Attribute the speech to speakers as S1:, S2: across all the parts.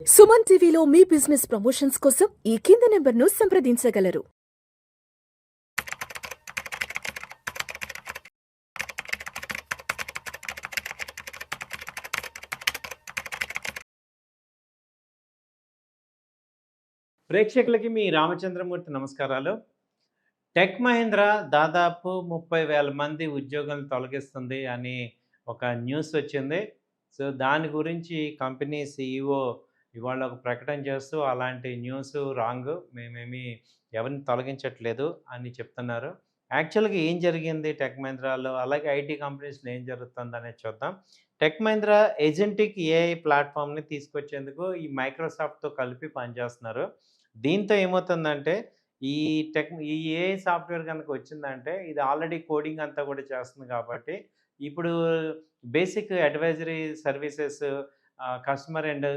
S1: సుమన్ టీవీలో మీ business promotions కోసం ఈ కింది నెంబర్ను సంప్రదించగలరు.
S2: ప్రేక్షకులకి మీ రామచంద్రమూర్తి నమస్కారాలు. టెక్ మహీంద్రా దాదాపు 30,000 మంది ఉద్యోగులను తొలగిస్తుంది అని ఒక న్యూస్ వచ్చింది. సో, దాని గురించి కంపెనీ సీఈఓ ఇవాళ ఒక ప్రకటన చేస్తూ అలాంటి న్యూస్ రాంగ్. మేమేమి ఎవరిని తొలగించట్లేదు అని చెప్తున్నారు. యాక్చువల్‌గా ఏం జరిగింది టెక్ మహీంద్రాలో, అలాగే ఐటీ కంపెనీస్‌లో ఏం జరుగుతుందనేది చూద్దాం. టెక్ మహీంద్రా ఏజెంటిక్ ఏఐ ప్లాట్‌ఫామ్‌ని తీసుకొచ్చేందుకు ఈ మైక్రోసాఫ్ట్‌తో కలిపి పనిచేస్తున్నారు. దీంతో ఏమవుతుందంటే ఈ ఏఐ సాఫ్ట్‌వేర్ గనుక వచ్చిందంటే ఇది ఆల్రెడీ కోడింగ్ అంతా కూడా చేస్తుంది కాబట్టి, ఇప్పుడు basic advisory services customer and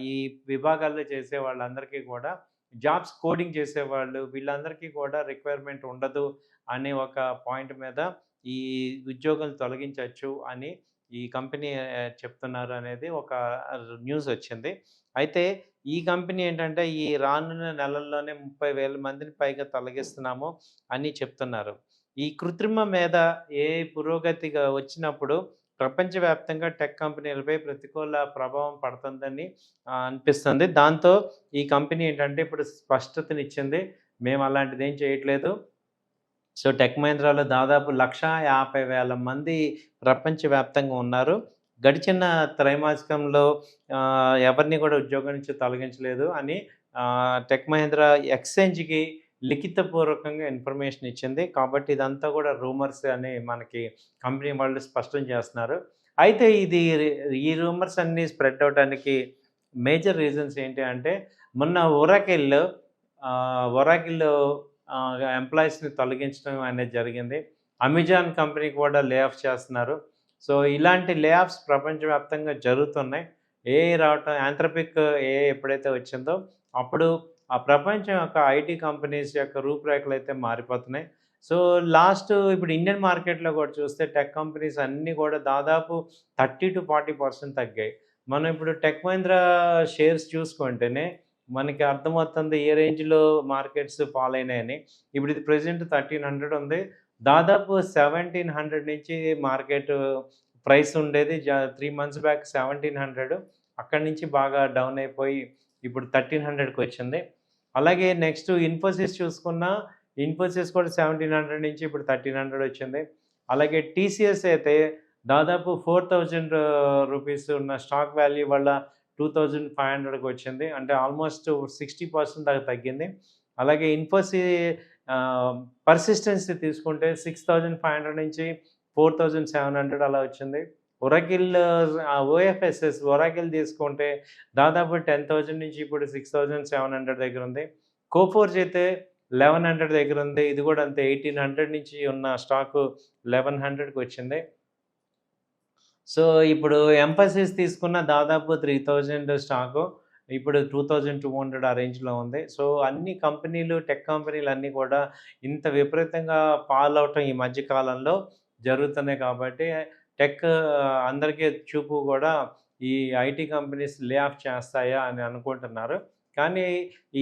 S2: ఈ విభాగాల్లో చేసే వాళ్ళందరికీ కూడా జాబ్స్ కోడింగ్ చేసేవాళ్ళు వీళ్ళందరికీ కూడా రిక్వైర్మెంట్ ఉండదు అనే ఒక పాయింట్ మీద ఈ ఉద్యోగులను తొలగించొచ్చు అని ఈ కంపెనీ చెప్తున్నారు అనేది ఒక న్యూస్ వచ్చింది. అయితే ఈ కంపెనీ ఏంటంటే ఈ రానున్న నెలల్లోనే 30,000 మందిని పైగా తొలగిస్తున్నాము అని చెప్తున్నారు. ఈ కృత్రిమ మేధ ఏఐ పురోగతిగా వచ్చినప్పుడు ప్రపంచవ్యాప్తంగా టెక్ కంపెనీలపై ప్రతికూల ప్రభావం పడుతుందని అనిపిస్తుంది. దాంతో ఈ కంపెనీ ఏంటంటే ఇప్పుడు స్పష్టతనిచ్చింది. మేము అలాంటిదేం చేయట్లేదు. సో, టెక్ మహీంద్రాలో దాదాపు 1,50,000 మంది ప్రపంచవ్యాప్తంగా ఉన్నారు. గడిచిన త్రైమాసికంలో ఎవరిని కూడా ఉద్యోగం నుంచి తొలగించలేదు అని టెక్ మహీంద్రా ఎక్స్‌చేంజ్‌కి లిఖితపూర్వకంగా ఇన్ఫర్మేషన్ ఇచ్చింది. కాబట్టి ఇదంతా కూడా రూమర్స్ అని మనకి కంపెనీ వాళ్ళు స్పష్టం చేస్తున్నారు. అయితే ఈ రూమర్స్ అన్నీ స్ప్రెడ్ అవ్వడానికి మేజర్ రీజన్స్ ఏంటి అంటే, మొన్న ఒరాకిల్ ఎంప్లాయీస్‌ని తొలగించడం అనేది జరిగింది. అమెజాన్ కంపెనీ కూడా లే ఆఫ్ చేస్తున్నారు. సో, ఇలాంటి లే ఆఫ్స్ ప్రపంచవ్యాప్తంగా జరుగుతున్నాయి. ఏఐ రావటం యాంథ్రోపిక్ ఏఐ ఎప్పుడైతే వచ్చిందో అప్పుడు ఆ ప్రపంచం యొక్క ఐటీ కంపెనీస్ యొక్క రూపురేఖలైతే మారిపోతున్నాయి. సో, ఇప్పుడు ఇండియన్ మార్కెట్‌లో కూడా చూస్తే టెక్ కంపెనీస్ అన్నీ కూడా దాదాపు 30-40% తగ్గాయి. మనం ఇప్పుడు టెక్ మహీంద్రా షేర్స్ చూసుకుంటేనే మనకి అర్థమవుతుంది ఏ రేంజ్‌లో మార్కెట్స్ ఫాల్ అయినాయని. ఇప్పుడు ఇది ప్రెజెంట్ 1,300 ఉంది. దాదాపు 1,700 నుంచి మార్కెట్ ప్రైస్ ఉండేది. 3 మంత్స్ బ్యాక్ 1,700 అక్కడి నుంచి బాగా డౌన్ అయిపోయి ఇప్పుడు 1,300కి వచ్చింది. అలాగే నెక్స్ట్ ఇన్ఫోసిస్ చూసుకున్నా, ఇన్ఫోసిస్ కూడా 1,700 నుంచి ఇప్పుడు 1,300 వచ్చింది. అలాగే టీసీఎస్ అయితే దాదాపు 4,000 రూపీస్ ఉన్న స్టాక్ వాల్యూ వల్ల 2,500కి వచ్చింది. అంటే ఆల్మోస్ట్ 60% దాకా తగ్గింది. అలాగే పర్సిస్టెన్సీ తీసుకుంటే 6,500 నుంచి 4,700 అలా వచ్చింది. ఒరాకిల్ తీసుకుంటే దాదాపు 10,000 నుంచి ఇప్పుడు 6,700 దగ్గర ఉంది. కోఫోర్జ్ అయితే 1,100 దగ్గర ఉంది. ఇది కూడా అంతే 1,800 నుంచి ఉన్న స్టాకు 1,100కి వచ్చింది. సో, ఇప్పుడు ఎంఫసిస్ తీసుకున్న దాదాపు 3,000 స్టాకు ఇప్పుడు 2,200 ఆ రేంజ్‌లో ఉంది. సో, అన్ని కంపెనీలు టెక్ కంపెనీలు అన్నీ కూడా ఇంత విపరీతంగా ఫాల్ అవటం ఈ మధ్య కాలంలో జరుగుతున్నాయి కాబట్టి టెక్ అందరికీ చూపు కూడా ఈ ఐటీ కంపెనీస్ లే ఆఫ్ చేస్తాయా అని అనుకుంటున్నారు. కానీ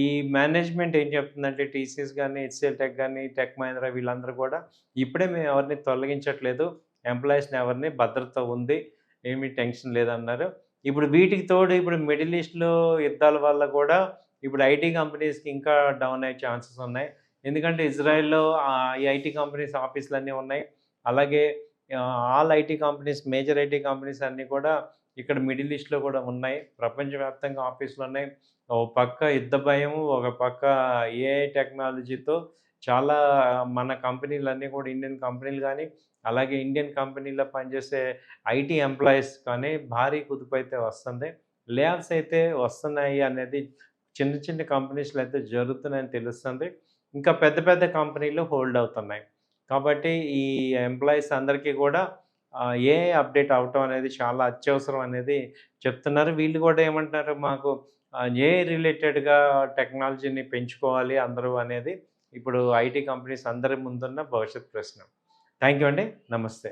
S2: ఈ మేనేజ్మెంట్ ఏం చెప్తుందంటే టీసీఎస్ గానీ, హెచ్‌సీఎల్ టెక్ గానీ, టెక్ మహీంద్రా వీళ్ళందరూ కూడా ఇప్పుడే మేము ఎవరిని తొలగించట్లేదు. ఎంప్లాయీస్‌ని ఎవరిని భద్రత ఉంది. ఏమీ టెన్షన్ లేదన్నారు. ఇప్పుడు వీటికి తోడు ఇప్పుడు మిడిల్ ఈస్ట్‌లో యుద్ధాల వల్ల కూడా ఇప్పుడు ఐటీ కంపెనీస్‌కి ఇంకా డౌన్ అయ్యే ఛాన్సెస్ ఉన్నాయి. ఎందుకంటే ఇజ్రాయెల్‌లో ఈ ఐటీ కంపెనీస్ ఆఫీసులన్నీ ఉన్నాయి. అలాగే all IT companies major IT companies అన్నీ కూడా ఇక్కడ మిడిల్ ఈస్ట్‌లో కూడా ఉన్నాయి. ప్రపంచవ్యాప్తంగా ఆఫీసులున్నాయి. ఓ పక్క యుద్ధ భయం, ఒక పక్క ఏఐ టెక్నాలజీతో చాలా మన కంపెనీలన్నీ కూడా ఇండియన్ కంపెనీలు గానీ, అలాగే ఇండియన్ కంపెనీలో పనిచేసే ఐటీ ఎంప్లాయీస్ కానీ భారీ కుదుపైతే వస్తుంది. లే ఆఫ్స్ అయితే వస్తున్నాయి అనేది చిన్న చిన్న కంపెనీస్‌లో అయితే జరుగుతున్నాయని తెలుస్తుంది. ఇంకా పెద్ద పెద్ద కంపెనీలు హోల్డ్ అవుతున్నాయి. కాబట్టి ఈ ఎంప్లాయీస్ అందరికీ కూడా ఏఐ అప్డేట్ అవ్వటం అనేది చాలా అత్యవసరం అనేది చెప్తున్నారు. వీళ్ళు కూడా ఏమంటున్నారు మాకు ఏఐ రిలేటెడ్‌గా టెక్నాలజీని పెంచుకోవాలి అందరూ అనేది ఇప్పుడు ఐటీ కంపెనీస్ అందరి ముందున్న భవిష్యత్ ప్రశ్న. థ్యాంక్ యూ అండి. నమస్తే.